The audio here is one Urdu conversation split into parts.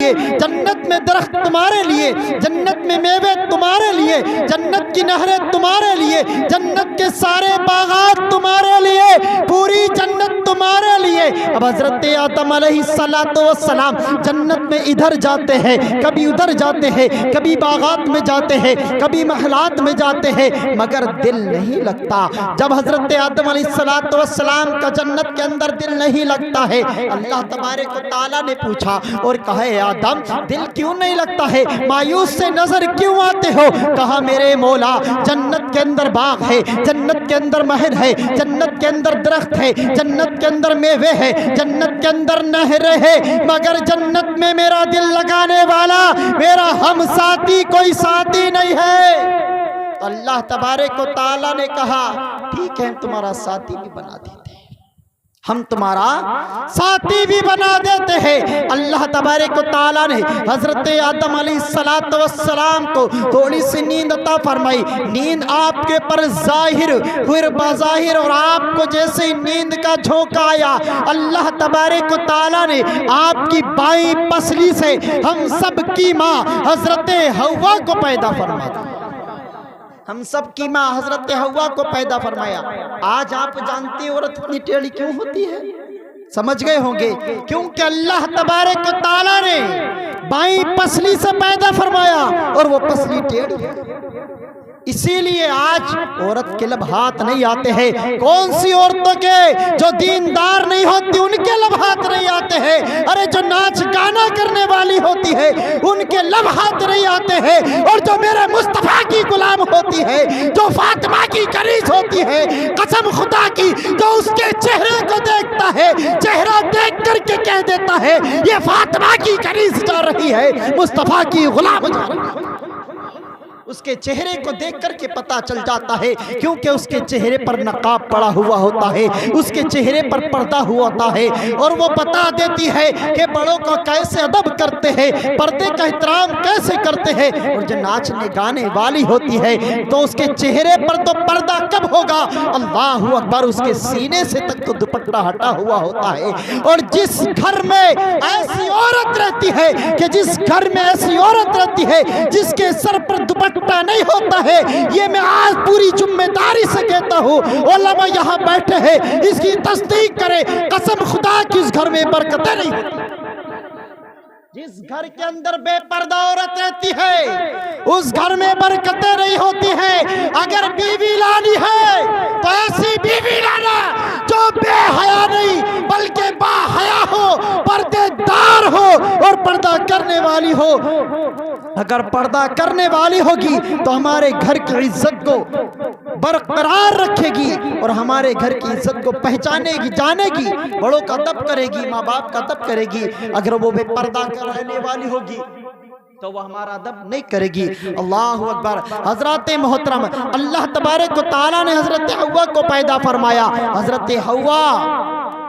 لیے، جنت میں درخت تمہارے لیے، جنت میں میوے تمہارے لیے، جنت کی نہریں تمہارے لیے، جنت کے سارے باغات تمہارے لیے، پوری جنت تمہارے لیے۔ اب حضرت آدم علیہ السلام جنت میں ادھر جاتے ہیں، کبھی ادھر جاتے ہیں، کبھی باغات میں جاتے ہیں، کبھی محلات میں جاتے ہیں، مگر دل نہیں لگتا۔ جب حضرت آدم علیہ السلام کا جنت کے اندر دل نہیں لگتا ہے، اللہ تبارک و تعالیٰ نے پوچھا اور کہا اے آدم دل کیوں نہیں لگتا ہے، مایوس سے نظر کیوں آتے ہو؟ کہا میرے مولا جنت کے اندر باغ ہے، جنت کے اندر مہر ہے، جنت کے اندر درخت ہے، جنت کے اندر میوے ہے، جنت کے اندر نہریں ہے، مگر جنت میں میرا دل لگانے والا میرا ہم ساتھی کوئی ساتھی نہیں ہے۔ تو اللہ تبارک و تعالیٰ نے کہا ٹھیک ہے ہم تمہارا ساتھی بھی بنا دیتے ہیں، ہم تمہارا ساتھی بھی بنا دیتے ہیں۔ اللہ تبارک و تعالیٰ نے حضرت آدم علیہ السلام کو تھوڑی سی نیند عطا فرمائی۔ نیند آپ کے پر ظاہر پھر بظاہر، اور آپ کو جیسے نیند کا جھونکا آیا، اللہ تبارک و تعالیٰ نے آپ کی بائیں پسلی سے ہم سب کی ماں حضرت حوا کو پیدا فرما دیا، ہم سب کی ماں حضرت حوا کو پیدا فرمایا۔ آج آپ جانتے ہیں عورت اتنی ٹیڑھی کیوں ہوتی ہے؟ سمجھ گئے ہوں گے کیونکہ اللہ تبارک و تعالیٰ نے بائیں پسلی سے پیدا فرمایا اور وہ پسلی ٹیڑھی ہے، اسی لیے آج عورت کے لبھات نہیں آتے ہیں۔ کون سی عورتوں کے جو دیندار نہیں ہوتی ان کے لبھات نہیں آتے ہیں، ارے جو ناچ گانا کرنے والی ہوتی ہے ان کے لبھات نہیں آتے ہیں، اور جو میرے مصطفیٰ کی غلام ہوتی ہے، جو فاطمہ کی کنیز ہوتی ہے، قسم خدا کی جو اس کے چہرے کو دیکھتا ہے، چہرہ دیکھ کر کے کہہ دیتا ہے یہ فاطمہ کی کنیز جا رہی ہے، مصطفیٰ کی غلام جا رہی ہے، اس کے چہرے کو دیکھ کر کے پتہ چل جاتا ہے، کیونکہ اس کے چہرے پر نقاب پڑا ہوا ہوتا ہے، اس کے چہرے پر پردہ ہوا ہوتا ہے، اور وہ بتا دیتی ہے کہ بڑوں کو کیسے ادب کرتے ہیں، پردے کا احترام کیسے کرتے ہیں۔ اور جو ناچنے گانے والی ہوتی ہے تو اس کے چہرے پر تو پردہ کب ہوگا؟ اللہ اکبر، اس کے سینے سے تک تو دوپٹہ ہٹا ہوا ہوتا ہے۔ اور جس گھر میں ایسی عورت رہتی ہے کہ جس گھر میں ایسی عورت رہتی ہے جس کے سر پر دوپٹہ نہیں ہوتا ہے، یہ میں آج پوری ذمہ داری سے کہتا ہوں، علماء یہاں بیٹھے ہیں اس کی تصدیق کریں، قسم خدا کی اس گھر میں برکتیں نہیں ہوتی۔ جس گھر کے اندر بے پردہ عورت رہتی ہے اس گھر میں برکتیں نہیں ہوتی ہیں۔ اگر بیوی لانی ہے تو ایسی بیوی لانا جو بے حیا نہیں بلکہ با حیا ہو، پردے دار ہو اور پردہ کرنے والی ہو۔ اگر پردہ کرنے والی ہوگی تو ہمارے گھر کی عزت کو برقرار رکھے گی اور ہمارے گھر کی عزت کو پہچانے گی، جانے گی، بڑوں کا ادب کرے گی، ماں باپ کا ادب کرے گی۔ اگر وہ بے پردہ رہنے والی ہوگی تو وہ ہمارا ادب نہیں کرے گی۔ اللہ اکبر۔ حضرات محترم، اللہ تبارک و تعالیٰ نے حضرت حوا کو پیدا فرمایا۔ حضرت حوا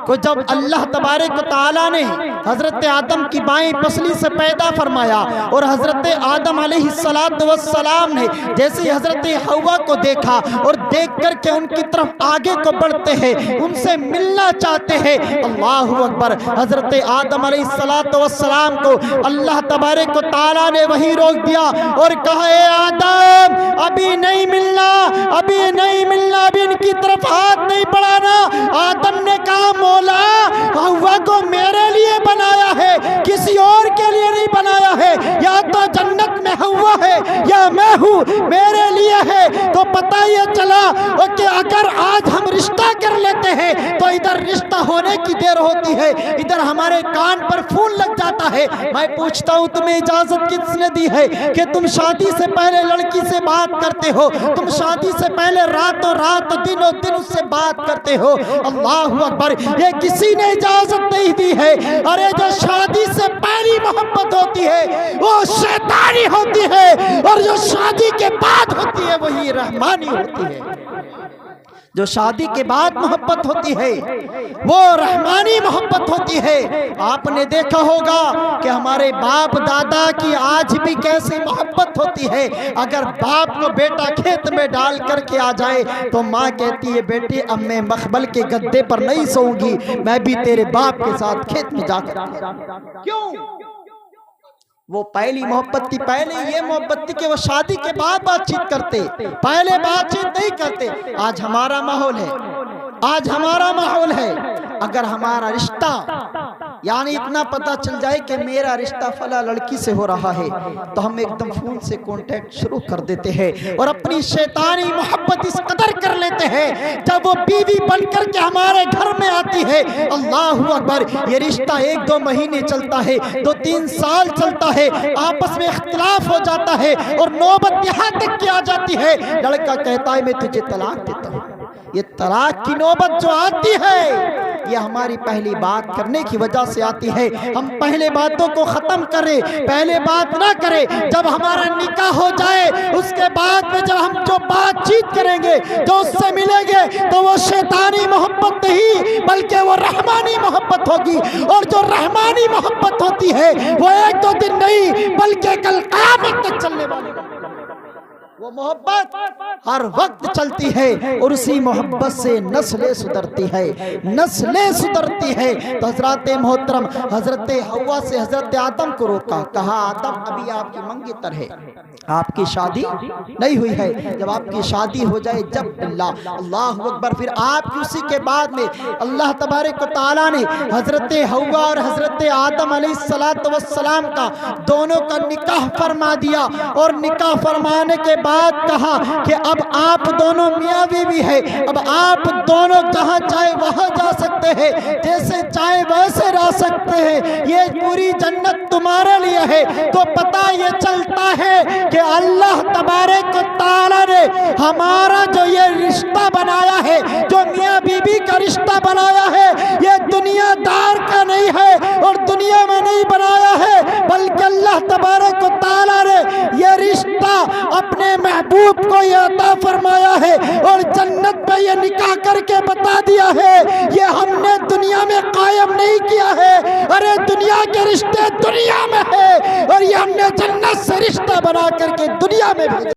کو جب اللہ تبارک و تعالیٰ نے حضرت آدم کی بائیں پسلی سے پیدا فرمایا، اور حضرت آدم علیہ السلام نے جیسے حضرت حوا کو دیکھا اور دیکھ کر کے ان کی طرف آگے کو بڑھتے ہیں، ان سے ملنا چاہتے ہیں، اللہ اکبر، حضرت آدم علیہ السلام کو اللہ تبارک و تعالیٰ نے وہی روک دیا اور کہا اے آدم ابھی نہیں ملنا، ابھی نہیں ملنا، ابھی ان کی طرف ہاتھ نہیں بڑھانا۔ آدم نے کہا مولا حوا کو میرے لیے بنایا ہے، کسی اور کے لیے نہیں بنایا ہے، یا تو جنت میں حوا ہے یا میں ہوں، میرے لیے ہے۔ تو پتہ یہ چلا کہ اگر آج ہم رشتہ کر لیتے ہیں تو ادھر رشتہ ہونے کی دیر ہوتی ہے، ادھر ہمارے کان پر پھول لگ جاتا ہے۔ میں پوچھتا ہوں تمہیں اجازت کس نے دی ہے کہ تم شادی سے پہلے لڑکی سے بات کرتے ہو؟ تم شادی سے پہلے راتوں رات دنوں دن اس سے بات کرتے ہو؟ اللہ اکبر، یہ کسی نے اجازت نہیں دی ہے۔ ارے جو شادی سے پہلی محبت ہوتی ہے وہ شیطانی ہوتی ہے، اور جو شادی کے بعد ہوتی ہے وہی رحمانی ہوتی ہے۔ جو شادی کے بعد محبت ہوتی ہے وہ رحمانی محبت ہوتی ہے۔ آپ نے دیکھا ہوگا کہ ہمارے باپ دادا کی آج بھی کیسی محبت ہوتی ہے۔ اگر باپ کو بیٹا کھیت میں ڈال کر کے آ جائے تو ماں کہتی ہے بیٹی اب میں مخبل کے گدے پر نہیں سوؤں گی، میں بھی تیرے باپ کے ساتھ کھیت میں جا کر۔ کیوں؟ وہ پہلی محبت تھی، پہلے یہ محبت تھی کہ وہ شادی کے بعد بات چیت کرتے، پہلے بات چیت نہیں کرتے۔ آج ہمارا ماحول ہے، آج ہمارا ماحول ہے، اگر ہمارا رشتہ یعنی اتنا پتہ چل جائے کہ میرا رشتہ فلاں لڑکی سے ہو رہا ہے تو ہم ایک دم فون سے کانٹیکٹ شروع کر دیتے ہیں اور اپنی شیطانی محبت اس قدر کر لیتے ہیں، جب وہ بیوی بن کر کے ہمارے گھر میں آتی ہے، اللہ اکبر، یہ رشتہ 1-2 مہینے چلتا ہے، 2-3 سال چلتا ہے، آپس میں اختلاف ہو جاتا ہے اور نوبت یہاں تک کی آ جاتی ہے، لڑکا کہتا ہے میں تجھے طلاق دیتا ہوں۔ یہ طلاق کی نوبت جو آتی ہے یہ ہماری پہلی بات کرنے کی وجہ سے آتی ہے۔ ہم پہلے باتوں کو ختم کریں، پہلے بات نہ کریں، جب ہمارا نکاح ہو جائے اس کے بعد میں جب ہم جو بات چیت کریں گے، جو اس سے ملیں گے تو وہ شیطانی محبت نہیں بلکہ وہ رحمانی محبت ہوگی، اور جو رحمانی محبت ہوتی ہے وہ 1-2 دن نہیں بلکہ کل قیامت تک چلنے والی ہے۔ وہ محبت ہر وقت چلتی ہے اور اسی محبت سے نسلیں سدھرتی ہے، نسلیں سدھرتی ہے۔ تو حضرات محترم، حضرت حوا سے حضرت آدم کو روکا، کہا آدم ابھی آپ کی منگتر ہے، آپ کی شادی نہیں ہوئی ہے، جب آپ کی شادی ہو جائے جب اللہ اکبر، پھر آپ کی اسی کے بعد میں اللہ تبارک و تعالیٰ نے حضرت حوا اور حضرت آدم علیہ السلام کا دونوں کا نکاح فرما دیا، اور نکاح فرمانے کے بعد کہا کہ اب آپ دونوں میاں بیوی ہے، اب آپ دونوں جہاں چاہے وہاں جا سکتے ہیں، جیسے چاہے ویسے رہ سکتے ہیں، یہ پوری جنت تمہارے لیے ہے۔ تو پتہ یہ چلتا ہے کہ اللہ تبارک و تعالیٰ نے ہمارا جو یہ رشتہ بنایا ہے، جو میاں بیوی کا رشتہ بنایا ہے، یہ دنیا دار کا نہیں ہے اور دنیا میں نہیں بنایا ہے، بلکہ اللہ تبارک و تعالیٰ نے یہ رشتہ اپنے محبوب کو یہ عطا فرمایا ہے اور جنت میں یہ نکاح کر کے بتا دیا ہے۔ یہ ہم نے دنیا میں قائم نہیں کیا ہے، ارے دنیا کے رشتے دنیا میں ہے اور یہ ہم نے جنت سے رشتہ بنا کر کے دنیا میں بھیجا۔